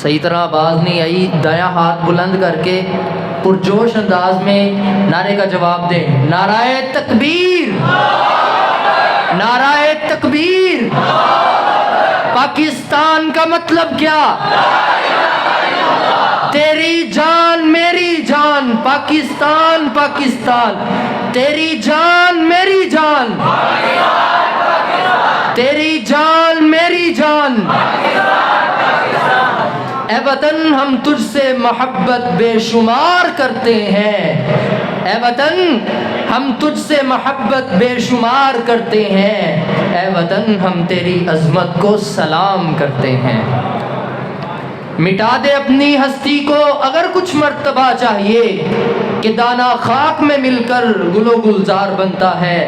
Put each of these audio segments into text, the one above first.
सही तरह आवाज़ नहीं आई, दायां हाथ बुलंद करके पुरजोश अंदाज में नारे का जवाब दें। नाराए तकबीर, नाराए तकबीर। पाकिस्तान का मतलब क्या? तेरी जान मेरी जान, पाकिस्तान पाकिस्तान। तेरी जान मेरी जान, तेरी जान मेरी जान। ए वतन हम तुझसे मोहब्बत बेशुमार करते हैं, ए वतन हम तुझसे मोहब्बत बेशुमार करते हैं, ए वतन हम तेरी अज़मत को सलाम करते हैं। मिटा दे अपनी हस्ती को अगर कुछ मर्तबा चाहिए कि दाना खाक में मिलकर गुलो गुलजार बनता है।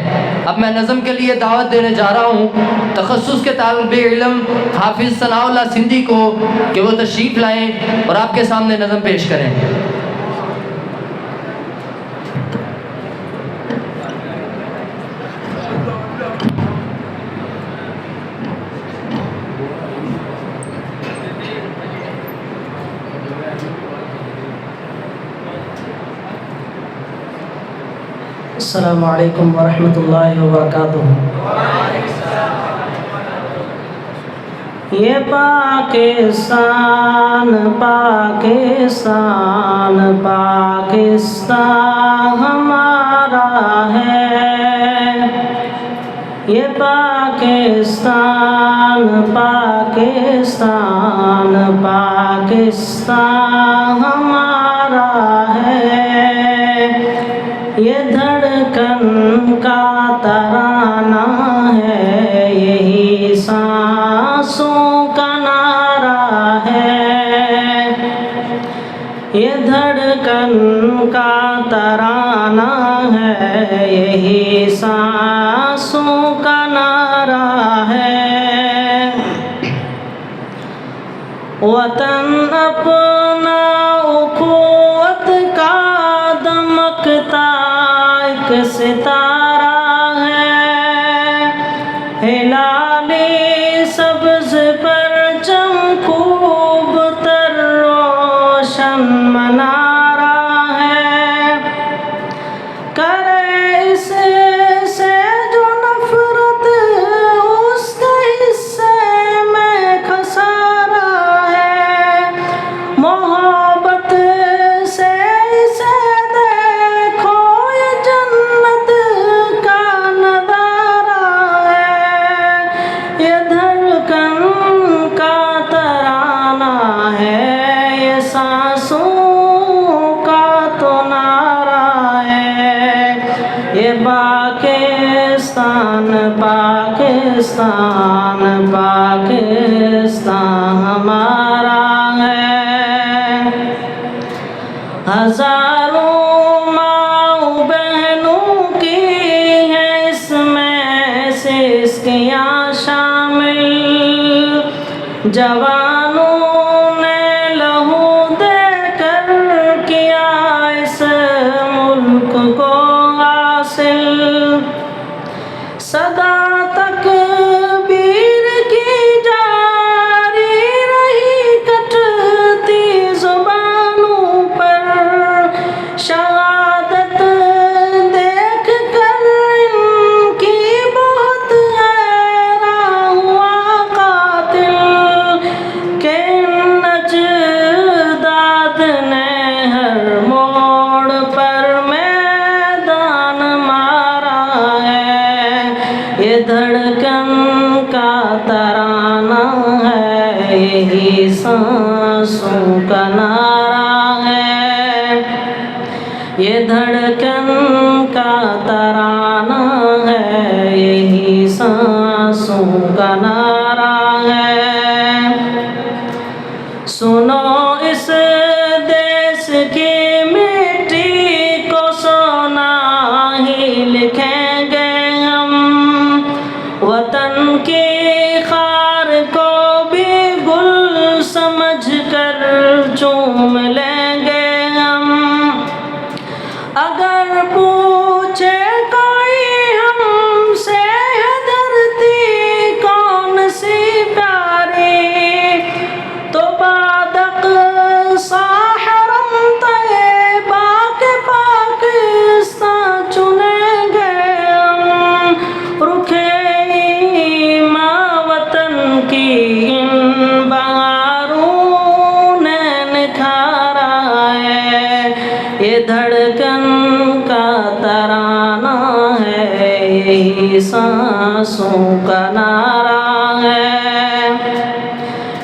अब मैं नज़म के लिए दावत देने जा रहा हूँ तखस्सुस के तालिबे इल्म हाफिज़ सनाउल्लाह सिंधी को कि वो तशरीफ़ लाएँ और आपके सामने नज़म पेश करें। अस्सलामु अलैकुम वरहमतुल्लाहि वबरकातुहू। ये पाकिस्तान पाकिस्तान पाकिस्तान हमारा है। ये पाकिस्तान पाकिस्तान पाकिस्तान हमारा है। ये धड़कन का तराना है, यही सांसों का नारा है। ये धड़कन का तराना है, यही सांसों का नारा है। वतन अपना उखुवत का दमकता एक सितारा है। हिलाली सब्ज़ परचम खूब तर रोशन मनारा है। करे इससे जो नफरत उसके हिस्से में खसारा है। मोहब्बत से इसे देखो, ये जन्नत का नज़ारा है। ये धड़कन का तराना है, ये सांसों का तो नारा है। ये पाकिस्तान पाकिस्तान पाकिस्तान हमारा है। हजारों माँ बहनों की है इसमें से इसकियाँ शामिल। जवानों ने लहू देकर किया इस मुल्क को हासिल। सदा तक वीर की जारी रही कटती जुबानों पर। शहादत देख कर इनकी बहुत हैरान हुआ कातिल के नजदाद ने हर मोड़ पर मैदान मारा है। ये धड़कन का तराना है, यही सांसों का नारा है। ये धड़कन का तराना है, यही सांसों का नारा है। सुनो इस देश की मिट्टी को सोना ही लिखेंगे हम। वतन की खार को भी गुल समझ कर चूम लेंगे हम। अगर पूछे कोई हमसे है धरती कौन सी प्यारी, तो बाद की इन बहारों ने निखारा है। ये धड़कन का तराना है, यही सांसों का नारा है।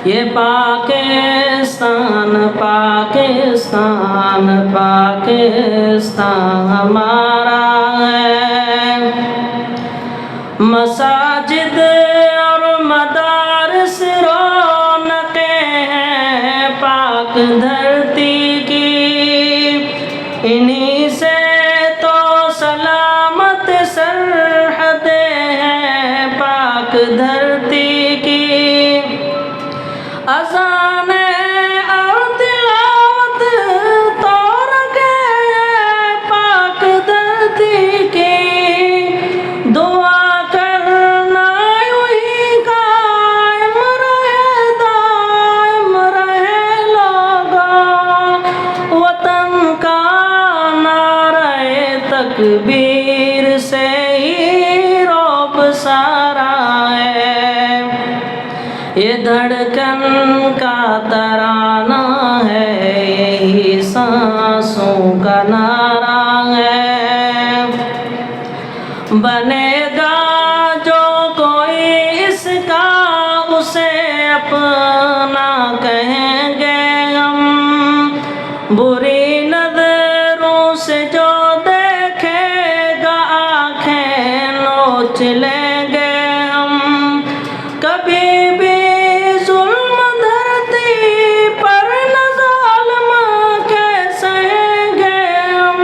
ये पाकिस्तान पाकिस्तान पाकिस्तान हमारा है। मसाजिद और मदारस रौनकें हैं पाक धरती की, इन्हीं से तो सलामत सरहदें हैं पाक धरती की। अज़ान और तिलावत तो रखे पाक धरती की, दुआ करना यूही कायम रहे दायम रहे लोगों। वतन का नारे तकबीर से ही रौब सारा है। ये धड़कन का तराना है, यही सांसों का नारा है। बनेगा जो कोई इसका उसे अपना कहेंगे हम, बुरी नजरों से जो देखेगा आंखें नोच लेंगे हम। कभी भी जुल्म धरती पर न ज़ालिम के सहेंगे हम।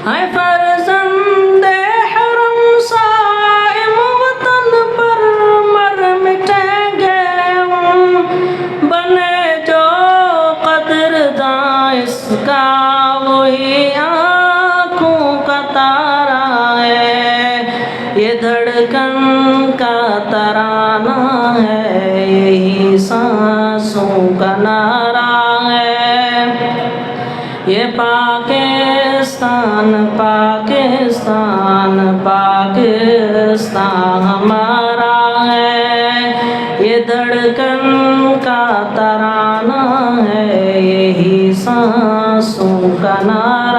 है फर्जंदे हरम साइम वतन पर मर मिटेंगे हम। बने जो कदरदां इसका वही आँखों का तारा है। ये धड़कन का तराना है, यही सांसों का नारा है। ये पाकिस्तान पाकिस्तान पाकिस्तान हमारा है। ये धड़कन का तराना है, यही सांसों का नारा